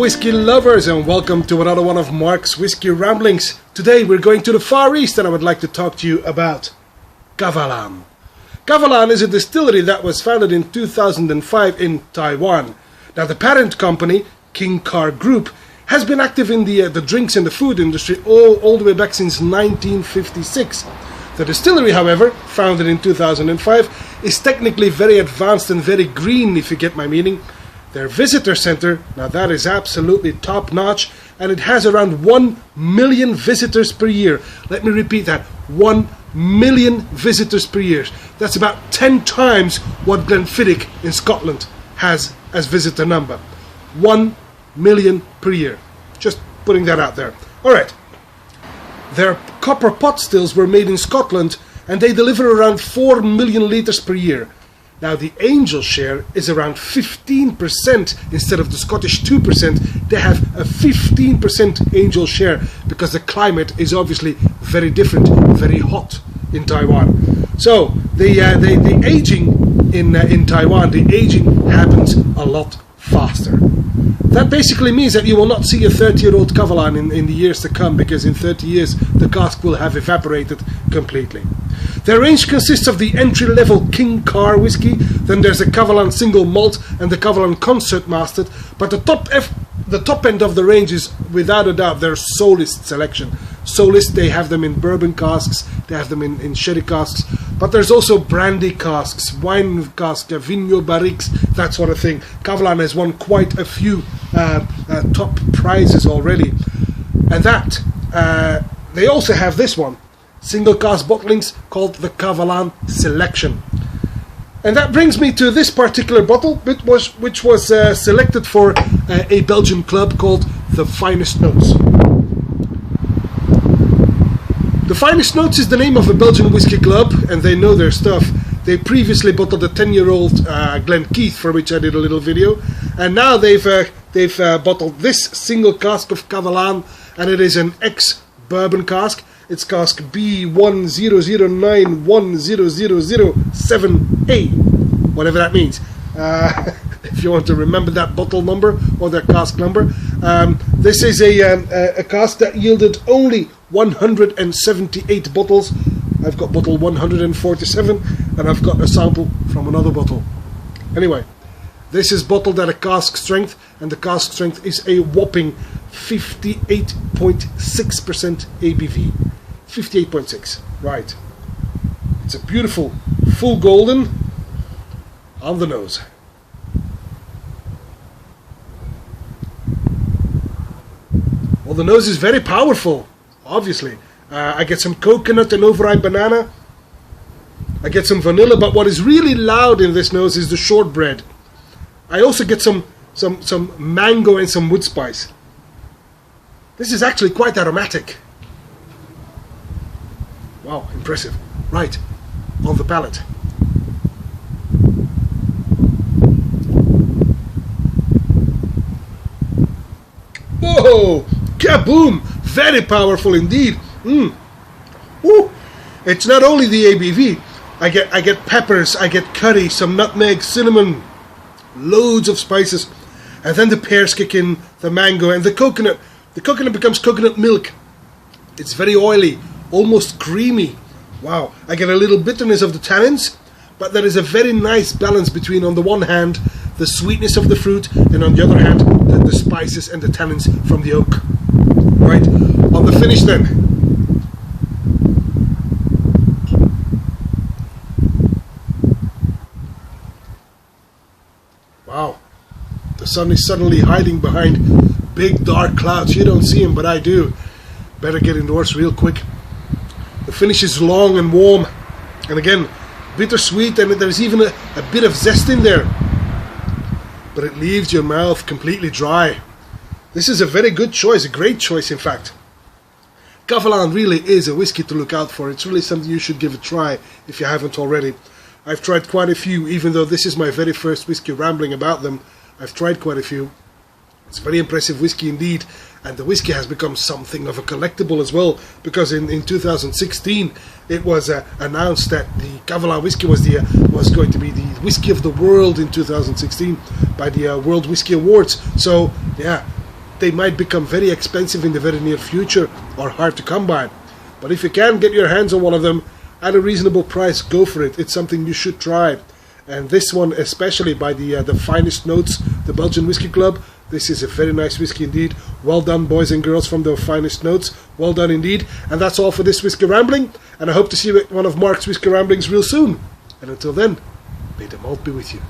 whiskey lovers, and welcome to another one of Mark's Whiskey Ramblings. Today we're going to the Far East and I would like to talk to you about Kavalan. Kavalan is a distillery that was founded in 2005 in Taiwan. Now the parent company, King Car Group, has been active in the drinks and the food industry all the way back since 1956. The distillery, however, founded in 2005, is technically very advanced and very green, if you get my meaning. Their visitor center, now that is absolutely top notch, and it has around 1 million visitors per year. Let me repeat that, 1 million visitors per year. That's about 10 times what Glenfiddich in Scotland has as visitor number. 1 million per year. Just putting that out there. Alright. Their copper pot stills were made in Scotland and they deliver around 4 million litres per year. Now the Angel share is around 15% instead of the Scottish 2%. They have a 15% Angel share because the climate is obviously very different, very hot in Taiwan. So the aging in Taiwan, the aging happens a lot faster. That basically means that you will not see a 30-year-old Kavalan in the years to come, because in 30 years the cask will have evaporated completely. Their range consists of the entry-level King Car whiskey, then there's a Kavalan single malt and the Kavalan concert mastered, but the top end of the range is without a doubt their Solist selection. Solist, they have them in bourbon casks, they have them in sherry casks, but there's also brandy casks, wine casks, vinho barriques, that sort of thing. Kavalan has won quite a few top prizes already. And that, they also have this one, single cask bottlings called the Kavalan Selection. And that brings me to this particular bottle, which was selected for a Belgian club called the Finest Notes. The Finest Notes is the name of a Belgian whiskey club, and they know their stuff. They previously bottled a 10-year-old Glenkeith, for which I did a little video, and now they've bottled this single cask of Kavalan, and it is an ex-bourbon cask. It's cask B1009100007A, whatever that means. If you want to remember that bottle number or that cask number. This is a cask that yielded only 178 bottles. I've got bottle 147 and I've got a sample from another bottle. Anyway, this is bottled at a cask strength, and the cask strength is a whopping 58.6% ABV. 58.6, right. It's a beautiful full golden on the nose. Well, the nose is very powerful, obviously. I get some coconut and overripe banana. I get some vanilla, but what is really loud in this nose is the shortbread. I also get some mango and some wood spice. This is actually quite aromatic. Wow, impressive. Right, on the palate. Whoa! Kaboom! Very powerful indeed. Woo! It's not only the ABV. I get peppers, I get curry, some nutmeg, cinnamon, loads of spices, and then the pears kick in, the mango, and the coconut. The coconut becomes coconut milk. It's very oily, almost creamy. Wow! I get a little bitterness of the tannins, but there is a very nice balance between, on the one hand, the sweetness of the fruit, and on the other hand, the spices and the tannins from the oak. Right, on the finish then. Wow, the sun is suddenly hiding behind big dark clouds. You don't see him, but I do. Better get indoors real quick. The finish is long and warm, and again, bittersweet, and there's even a bit of zest in there. But it leaves your mouth completely dry. This is a very good choice, a great choice in fact. Kavalan really is a whiskey to look out for. It's really something you should give a try if you haven't already. I've tried quite a few, even though this is my very first whiskey rambling about them. I've tried quite a few. It's a very impressive whiskey indeed, and the whiskey has become something of a collectible as well, because in 2016 it was announced that the Kavalan whiskey was going to be the whiskey of the world in 2016 by the World Whiskey Awards. So yeah, they might become very expensive in the very near future or hard to come by. But if you can get your hands on one of them at a reasonable price, go for it. It's something you should try. And this one, especially by the Finest Notes, the Belgian Whisky Club, this is a very nice whiskey indeed. Well done, boys and girls from the Finest Notes. Well done indeed. And that's all for this Whiskey Rambling. And I hope to see you at one of Mark's Whiskey Ramblings real soon. And until then, may the malt be with you.